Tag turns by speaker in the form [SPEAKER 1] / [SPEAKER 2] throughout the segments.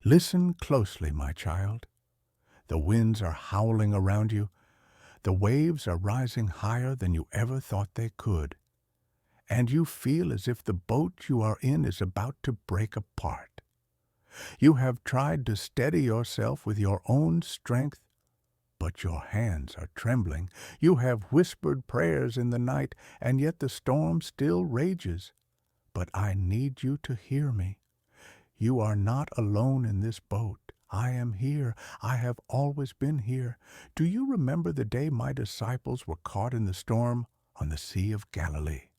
[SPEAKER 1] Listen closely, my child. The winds are howling around you. The waves are rising higher than you ever thought they could. And you feel as if the boat you are in is about to break apart. You have tried to steady yourself with your own strength, but your hands are trembling. You have whispered prayers in the night, and yet the storm still rages. But I need you to hear me. You are not alone in this boat. I am here. I have always been here. Do you remember the day my disciples were caught in the storm on the Sea of Galilee?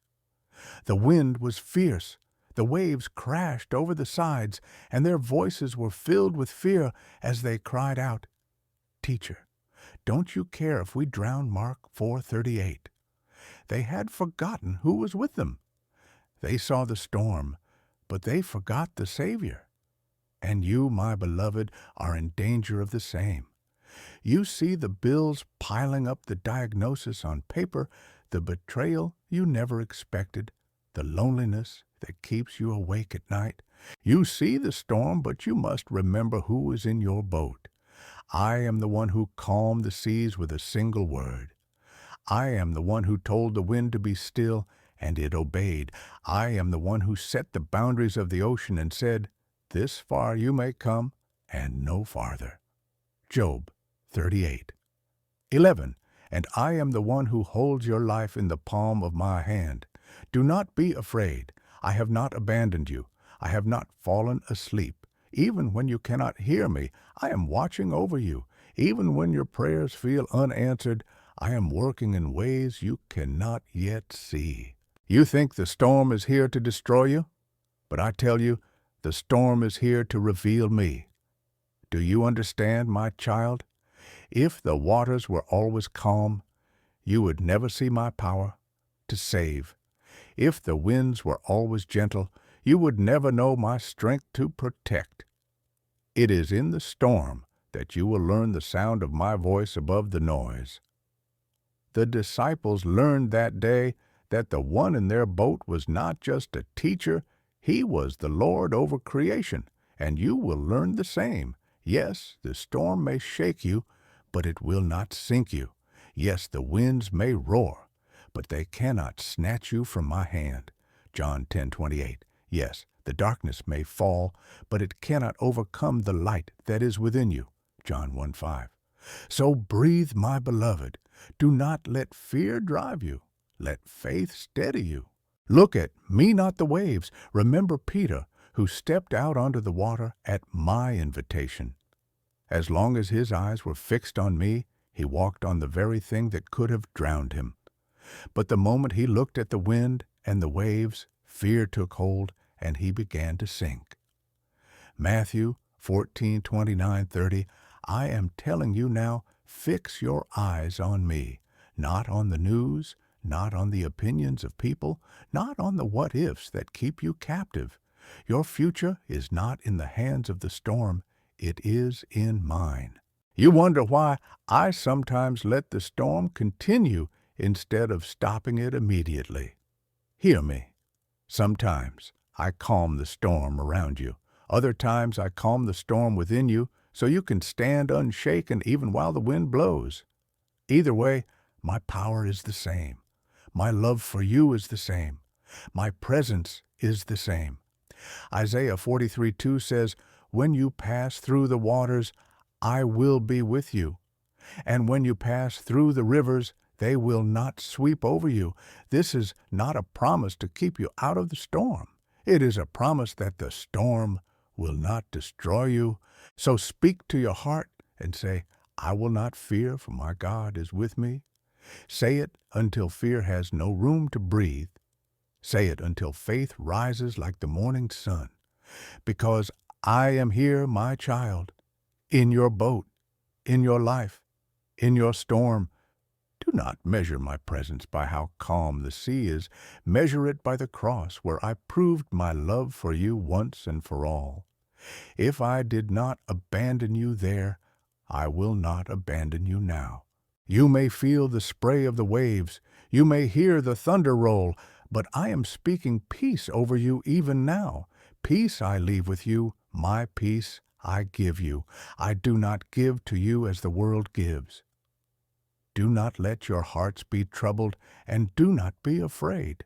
[SPEAKER 1] The wind was fierce. The waves crashed over the sides, and their voices were filled with fear as they cried out, "Teacher, don't you care if we drown?" Mark 4:38. They had forgotten who was with them. They saw the storm, but they forgot the Savior. And you, my beloved, are in danger of the same. You see the bills piling up, the diagnosis on paper, the betrayal you never expected, the loneliness that keeps you awake at night. You see the storm, but you must remember who is in your boat. I am the one who calmed the seas with a single word. I am the one who told the wind to be still, and it obeyed. I am the one who set the boundaries of the ocean and said, "This far you may come, and no farther." Job 38:11. And I am the one who holds your life in the palm of my hand. Do not be afraid. I have not abandoned you. I have not fallen asleep. Even when you cannot hear me, I am watching over you. Even when your prayers feel unanswered, I am working in ways you cannot yet see. You think the storm is here to destroy you? But I tell you, the storm is here to reveal me. Do you understand, my child? If the waters were always calm, you would never see my power to save. If the winds were always gentle, you would never know my strength to protect. It is in the storm that you will learn the sound of my voice above the noise. The disciples learned that day that the one in their boat was not just a teacher, he was the Lord over creation, and you will learn the same. Yes, the storm may shake you, but it will not sink you. Yes, the winds may roar, but they cannot snatch you from my hand. John 10:28. Yes, the darkness may fall, but it cannot overcome the light that is within you. John 1:5. So breathe, my beloved. Do not let fear drive you. Let faith steady you. Look at me, not the waves. Remember Peter, who stepped out onto the water at my invitation. As long as his eyes were fixed on me, he walked on the very thing that could have drowned him. But the moment he looked at the wind and the waves, fear took hold, and he began to sink. Matthew 14:29-30. I am telling you now, fix your eyes on me, not on the news, not on the opinions of people, not on the what-ifs that keep you captive. Your future is not in the hands of the storm, it is in mine. You wonder why I sometimes let the storm continue instead of stopping it immediately. Hear me. Sometimes I calm the storm around you. Other times I calm the storm within you so you can stand unshaken even while the wind blows. Either way, my power is the same. My love for you is the same. My presence is the same. Isaiah 43:2 says, when you pass through the waters, I will be with you. And when you pass through the rivers, they will not sweep over you. This is not a promise to keep you out of the storm. It is a promise that the storm will not destroy you. So speak to your heart and say, I will not fear, for my God is with me. Say it until fear has no room to breathe. Say it until faith rises like the morning sun. Because I am here, my child, in your boat, in your life, in your storm. Do not measure my presence by how calm the sea is. Measure it by the cross, where I proved my love for you once and for all. If I did not abandon you there, I will not abandon you now. You may feel the spray of the waves. You may hear the thunder roll, but I am speaking peace over you even now. Peace I leave with you, my peace I give you. I do not give to you as the world gives. Do not let your hearts be troubled, and do not be afraid.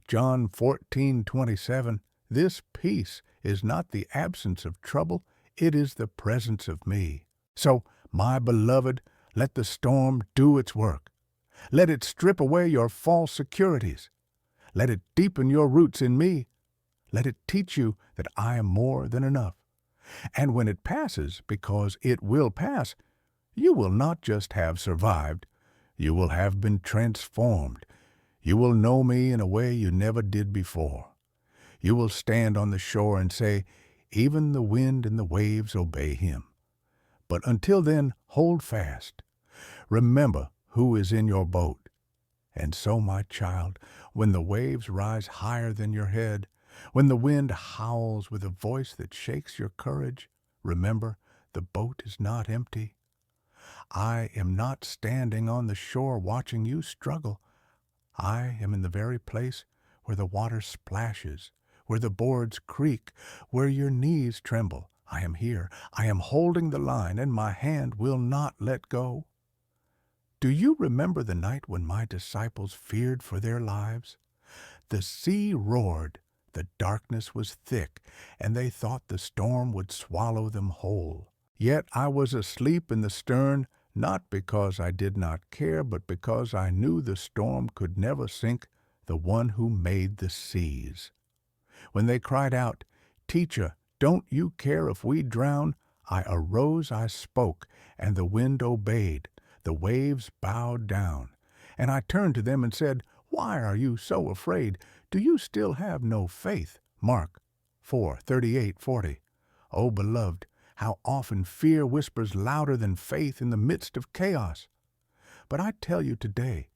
[SPEAKER 1] John 14:27. This peace is not the absence of trouble, it is the presence of me. So, my beloved, let the storm do its work. Let it strip away your false securities. Let it deepen your roots in me. Let it teach you that I am more than enough. And when it passes, because it will pass, you will not just have survived, you will have been transformed. You will know me in a way you never did before. You will stand on the shore and say, even the wind and the waves obey him. But until then, hold fast. Remember who is in your boat. And so, my child, when the waves rise higher than your head, when the wind howls with a voice that shakes your courage, remember, the boat is not empty. I am not standing on the shore watching you struggle. I am in the very place where the water splashes, where the boards creak, where your knees tremble. I am here. I am holding the line, and my hand will not let go. Do you remember the night when my disciples feared for their lives? The sea roared, the darkness was thick, and they thought the storm would swallow them whole. Yet I was asleep in the stern, not because I did not care, but because I knew the storm could never sink the one who made the seas. When they cried out, Teacher, don't you care if we drown? I arose, I spoke, and the wind obeyed. The waves bowed down. And I turned to them and said, Why are you so afraid? Do you still have no faith? Mark 4:38-40. Oh, beloved, how often fear whispers louder than faith in the midst of chaos. But I tell you today,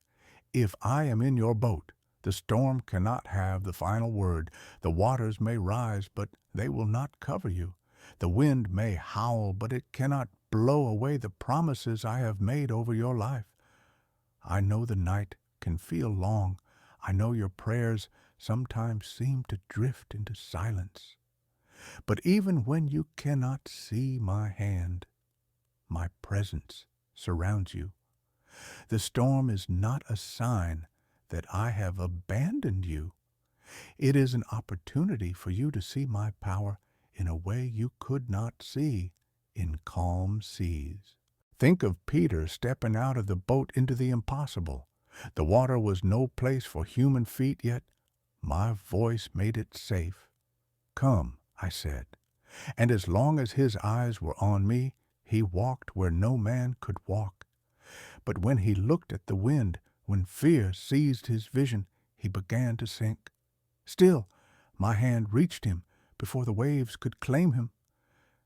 [SPEAKER 1] if I am in your boat, the storm cannot have the final word. The waters may rise, but they will not cover you. The wind may howl, but it cannot blow away the promises I have made over your life. I know the night can feel long. I know your prayers sometimes seem to drift into silence. But even when you cannot see my hand, my presence surrounds you. The storm is not a sign that I have abandoned you. It is an opportunity for you to see my power in a way you could not see in calm seas. Think of Peter stepping out of the boat into the impossible. The water was no place for human feet, yet my voice made it safe. Come, I said. And as long as his eyes were on me, he walked where no man could walk. But when he looked at the wind, when fear seized his vision, he began to sink. Still, my hand reached him before the waves could claim him.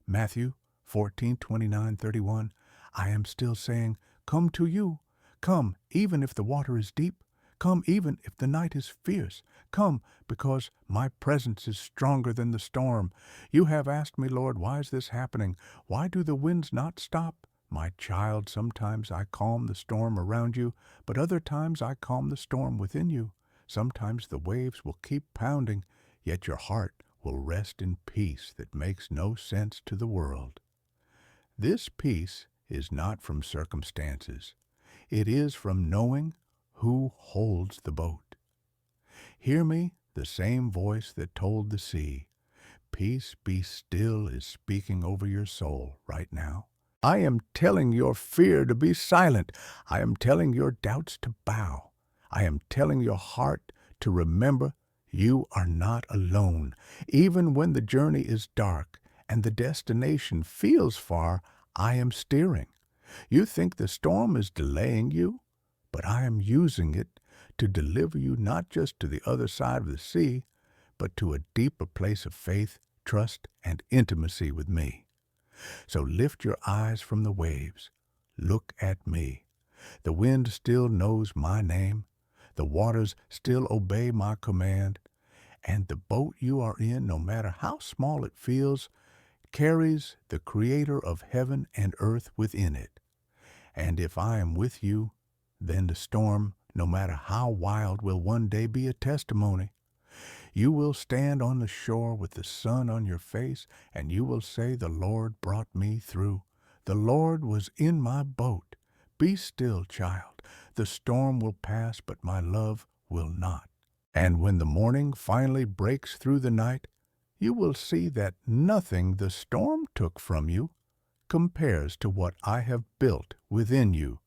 [SPEAKER 1] Matthew 14:29-31. I am still saying, Come to you. Come, even if the water is deep. Come, even if the night is fierce. Come, because my presence is stronger than the storm. You have asked me, Lord, why is this happening? Why do the winds not stop? My child, sometimes I calm the storm around you, but other times I calm the storm within you. Sometimes the waves will keep pounding, yet your heart will rest in peace that makes no sense to the world. This peace is not from circumstances. It is from knowing who holds the boat. Hear me, the same voice that told the sea, Peace be still is speaking over your soul right now. I am telling your fear to be silent. I am telling your doubts to bow. I am telling your heart to remember you are not alone. Even when the journey is dark and the destination feels far, I am steering. You think the storm is delaying you, but I am using it to deliver you not just to the other side of the sea, but to a deeper place of faith, trust, and intimacy with me. So lift your eyes from the waves. Look at me. The wind still knows my name. The waters still obey my command. And the boat you are in, no matter how small it feels, carries the Creator of heaven and earth within it. And if I am with you, then the storm, no matter how wild, will one day be a testimony. You will stand on the shore with the sun on your face, and you will say, "The Lord brought me through. The Lord was in my boat." Be still, child. The storm will pass, but my love will not. And when the morning finally breaks through the night, you will see that nothing the storm took from you compares to what I have built within you.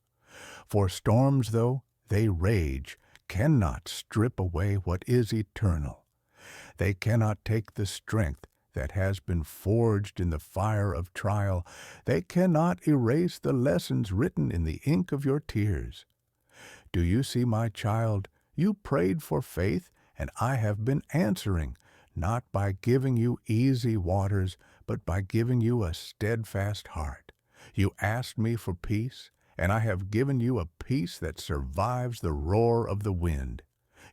[SPEAKER 1] For storms, though they rage, cannot strip away what is eternal. They cannot take the strength that has been forged in the fire of trial. They cannot erase the lessons written in the ink of your tears. Do you see, my child? You prayed for faith, and I have been answering, not by giving you easy waters, but by giving you a steadfast heart. You asked me for peace, and I have given you a peace that survives the roar of the wind.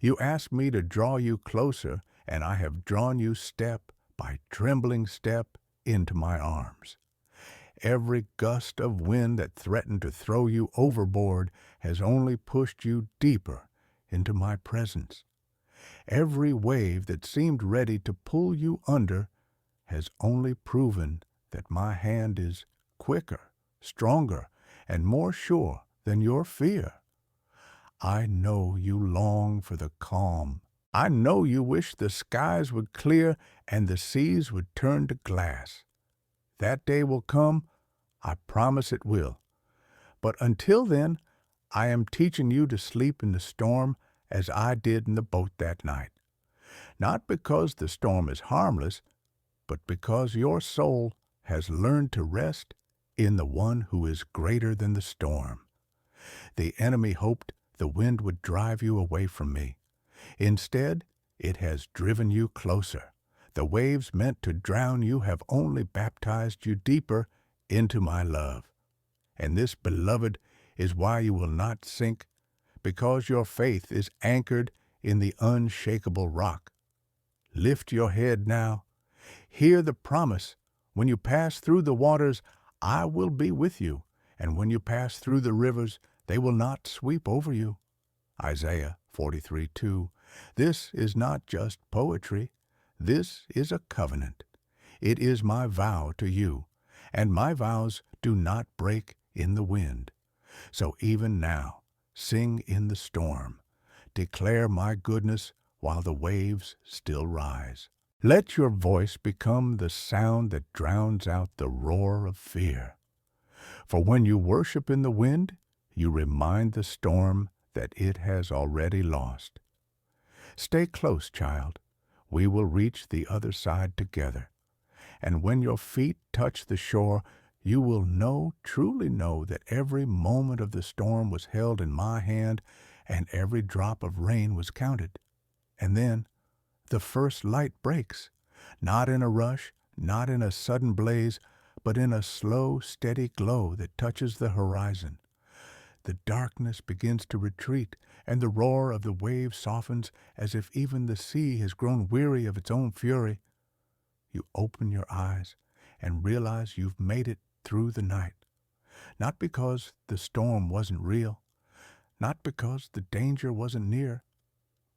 [SPEAKER 1] You asked me to draw you closer, and I have drawn you step by trembling step into my arms. Every gust of wind that threatened to throw you overboard has only pushed you deeper into my presence. Every wave that seemed ready to pull you under has only proven that my hand is quicker, stronger, and more sure than your fear. I know you long for the calm. I know you wish the skies would clear and the seas would turn to glass. That day will come. I promise it will. But until then, I am teaching you to sleep in the storm as I did in the boat that night. Not because the storm is harmless, but because your soul has learned to rest in the one who is greater than the storm. The enemy hoped the wind would drive you away from me. Instead, it has driven you closer. The waves meant to drown you have only baptized you deeper into my love. And this, beloved, is why you will not sink, because your faith is anchored in the unshakable rock. Lift your head now. Hear the promise. When you pass through the waters, I will be with you. And when you pass through the rivers, they will not sweep over you. Isaiah 43:2. This is not just poetry. This is a covenant. It is my vow to you, and my vows do not break in the wind. So even now, sing in the storm. Declare my goodness while the waves still rise. Let your voice become the sound that drowns out the roar of fear. For when you worship in the wind, you remind the storm that it has already lost. Stay close, child. We will reach the other side together. And when your feet touch the shore, you will know, truly know, that every moment of the storm was held in my hand and every drop of rain was counted. And then the first light breaks, not in a rush, not in a sudden blaze, but in a slow, steady glow that touches the horizon. The darkness begins to retreat, and the roar of the waves softens as if even the sea has grown weary of its own fury. You open your eyes and realize you've made it through the night. Not because the storm wasn't real, not because the danger wasn't near,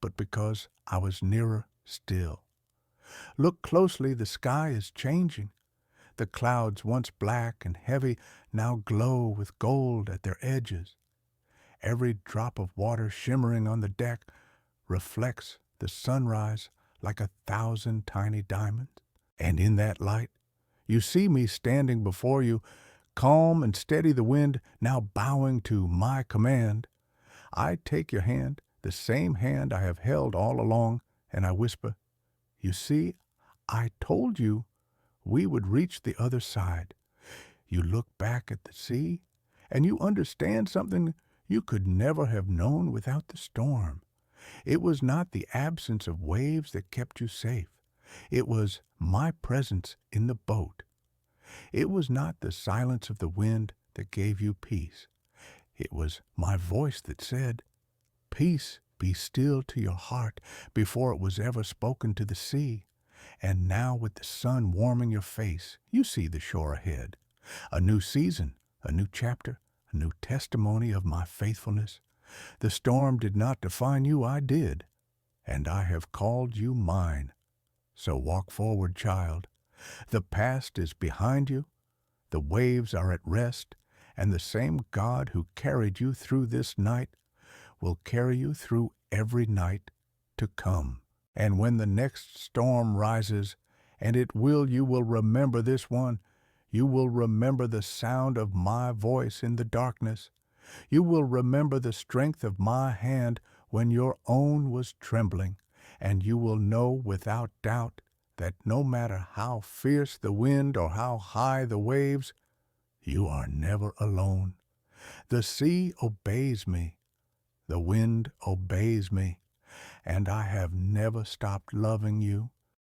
[SPEAKER 1] but because I was nearer still. Look closely, the sky is changing. The clouds, once black and heavy, now glow with gold at their edges. Every drop of water shimmering on the deck reflects the sunrise like 1,000 tiny diamonds. And in that light, you see me standing before you, calm and steady, the wind now bowing to my command. I take your hand, the same hand I have held all along, and I whisper, "You see, I told you we would reach the other side." You look back at the sea, and you understand something you could never have known without the storm. It was not the absence of waves that kept you safe. It was my presence in the boat. It was not the silence of the wind that gave you peace. It was my voice that said, "Peace, be still to your heart," before it was ever spoken to the sea. And now, with the sun warming your face, you see the shore ahead. A new season, a new chapter, a new testimony of my faithfulness. The storm did not define you, I did. and I have called you mine. So walk forward, child. The past is behind you, the waves are at rest, and the same God who carried you through this night will carry you through every night to come. And when the next storm rises, and you will remember this one, you will remember the sound of my voice in the darkness. You will remember the strength of my hand when your own was trembling, and you will know without doubt that no matter how fierce the wind or how high the waves, you are never alone. The sea obeys me, the wind obeys me, and I have never stopped loving you